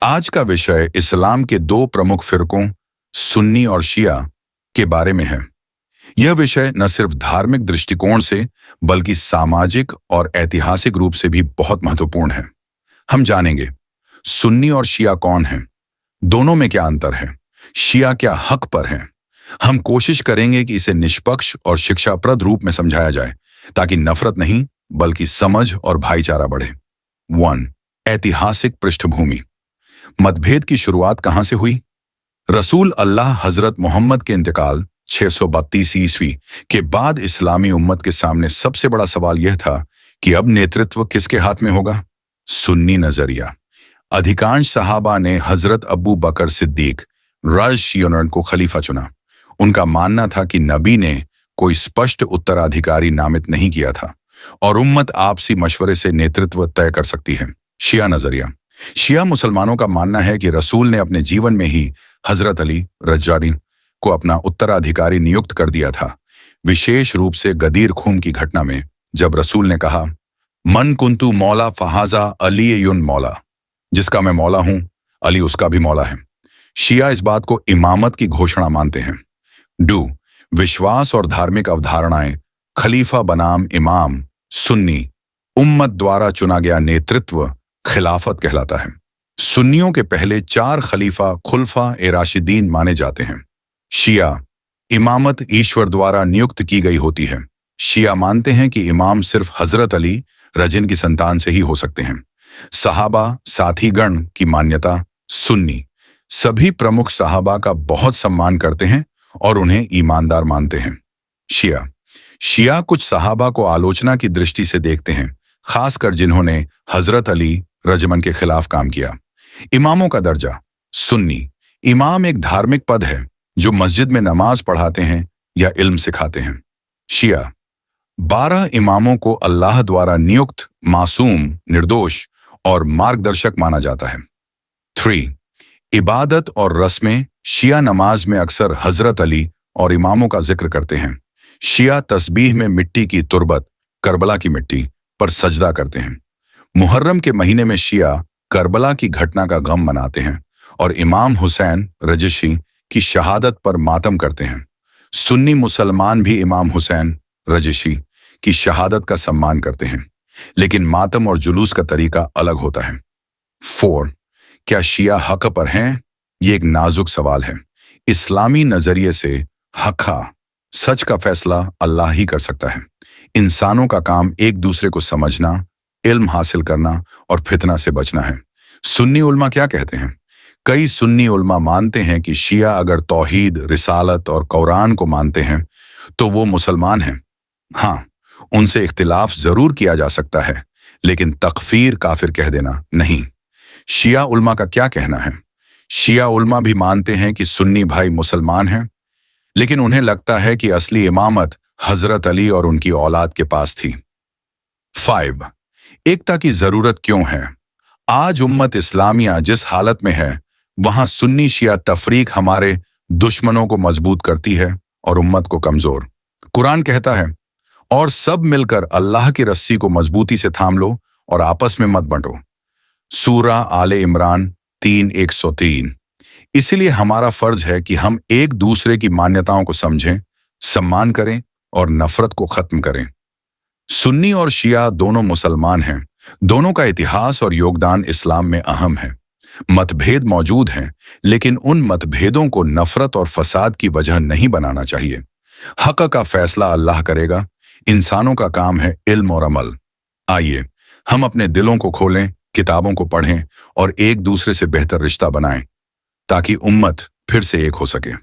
आज का विषय इस्लाम के दो प्रमुख फिरकों सुन्नी और शिया के बारे में है। यह विषय न सिर्फ धार्मिक दृष्टिकोण से बल्कि सामाजिक और ऐतिहासिक रूप से भी बहुत महत्वपूर्ण है। हम जानेंगे सुन्नी और शिया कौन हैं, दोनों में क्या अंतर है, शिया क्या हक पर हैं। हम कोशिश करेंगे कि इसे निष्पक्ष और शिक्षाप्रद रूप में समझाया जाए ताकि नफरत नहीं बल्कि समझ और भाईचारा बढ़े। 1. ऐतिहासिक पृष्ठभूमि। मतभेद की शुरुआत कहां से हुई? रसूल अल्लाह हजरत मोहम्मद के इंतकाल 632 ईस्वी के बाद इस्लामी उम्मत के सामने सबसे बड़ा सवाल यह था कि अब नेतृत्व किसके हाथ में होगा। सुन्नी नजरिया। अधिकांश सहाबा ने हजरत अबू बकर सिद्दीक रज़ियल्लाहु अन्हु को खलीफा चुना। उनका मानना था कि नबी ने कोई स्पष्ट उत्तराधिकारी नामित नहीं किया था और उम्मत आपसी मशवरे से नेतृत्व तय कर सकती है। शिया नजरिया। शिया मुसलमानों का मानना है कि रसूल ने अपने जीवन में ही हजरत अली रज़ियल्लाहु को अपना उत्तराधिकारी नियुक्त कर दिया था, विशेष रूप से गदीर खून की घटना में जब रसूल ने कहा, मन कुंतु मौला फहाजा अली युन मौला, जिसका मैं मौला हूं अली उसका भी मौला है। शिया इस बात को इमामत की घोषणा मानते हैं। विश्वास और धार्मिक अवधारणाएं। खलीफा बनाम इमाम। सुन्नी उम्मत द्वारा चुना गया नेतृत्व खिलाफत कहलाता है। सुन्नियों के पहले 4 खलीफा खुलफा ए राशिदीन माने जाते हैं। शिया इमामत ईश्वर द्वारा नियुक्त की गई होती है। शिया मानते हैं कि इमाम सिर्फ हजरत अली रजिन की संतान से ही हो सकते हैं। सहाबा साथी गण की मान्यता। सुन्नी सभी प्रमुख सहाबा का बहुत सम्मान करते हैं और उन्हें ईमानदार मानते हैं। शिया कुछ सहाबा को आलोचना की दृष्टि से देखते हैं, खासकर जिन्होंने हजरत अली रजमन के खिलाफ काम किया। इमामों का दर्जा। सुन्नी इमाम एक धार्मिक पद है जो मस्जिद में नमाज पढ़ाते हैं या इल्म सिखाते हैं। शिया 12 इमामों को अल्लाह द्वारा नियुक्त, मासूम, निर्दोष और मार्गदर्शक माना जाता है। 3. इबादत और रस्में। शिया नमाज में अक्सर हजरत अली और इमामों का जिक्र करते हैं। शिया तस्बीह में मिट्टी की तुरबत, करबला की मिट्टी पर सजदा करते हैं। मुहर्रम के महीने में शिया करबला की घटना का गम मनाते हैं और इमाम हुसैन रजिशी की शहादत पर मातम करते हैं। सुन्नी मुसलमान भी इमाम हुसैन रजिशी की शहादत का सम्मान करते हैं, लेकिन मातम और जुलूस का तरीका अलग होता है। 4. क्या शिया हक पर हैं? ये एक नाजुक सवाल है। इस्लामी नजरिए से हक, सच का फैसला अल्लाह ही कर सकता है। इंसानों का काम एक दूसरे को समझना, इल्म हासिल करना और फितना से बचना है। सुन्नी उल्मा क्या कहते हैं? कई सुन्नी उल्मा मानते हैं कि शिया अगर तौहीद, रिसालत और कुरान को मानते हैं तो वो मुसलमान हैं। हाँ, उनसे इख्तिलाफ जरूर किया जा सकता है, लेकिन तकफीर, काफिर कह देना नहीं। शिया उल्मा का क्या कहना है? शिया उल्मा भी मानते हैं कि सुन्नी भाई मुसलमान हैं, लेकिन उन्हें लगता है कि असली इमामत हजरत अली और उनकी औलाद के पास थी। 5. एकता की जरूरत क्यों है? आज उम्मत इस्लामिया जिस हालत में है, वहां सुन्नी शिया तफरीक हमारे दुश्मनों को मजबूत करती है और उम्मत को कमजोर। कुरान कहता है, और सब मिलकर अल्लाह की रस्सी को मजबूती से थाम लो और आपस में मत बंटो। सूरा आले इमरान 3:103। इसलिए हमारा फर्ज है कि हम एक दूसरे की मान्यताओं को समझें, सम्मान करें और नफरत को खत्म करें। सुन्नी और शिया दोनों मुसलमान हैं। दोनों का इतिहास और योगदान इस्लाम में अहम है। मतभेद मौजूद हैं, लेकिन उन मतभेदों को नफरत और फसाद की वजह नहीं बनाना चाहिए। हक का फैसला अल्लाह करेगा। इंसानों का काम है इल्म और अमल। आइए हम अपने दिलों को खोलें, किताबों को पढ़ें और एक दूसरे से बेहतर रिश्ता बनाएं ताकि उम्मत फिर से एक हो सके।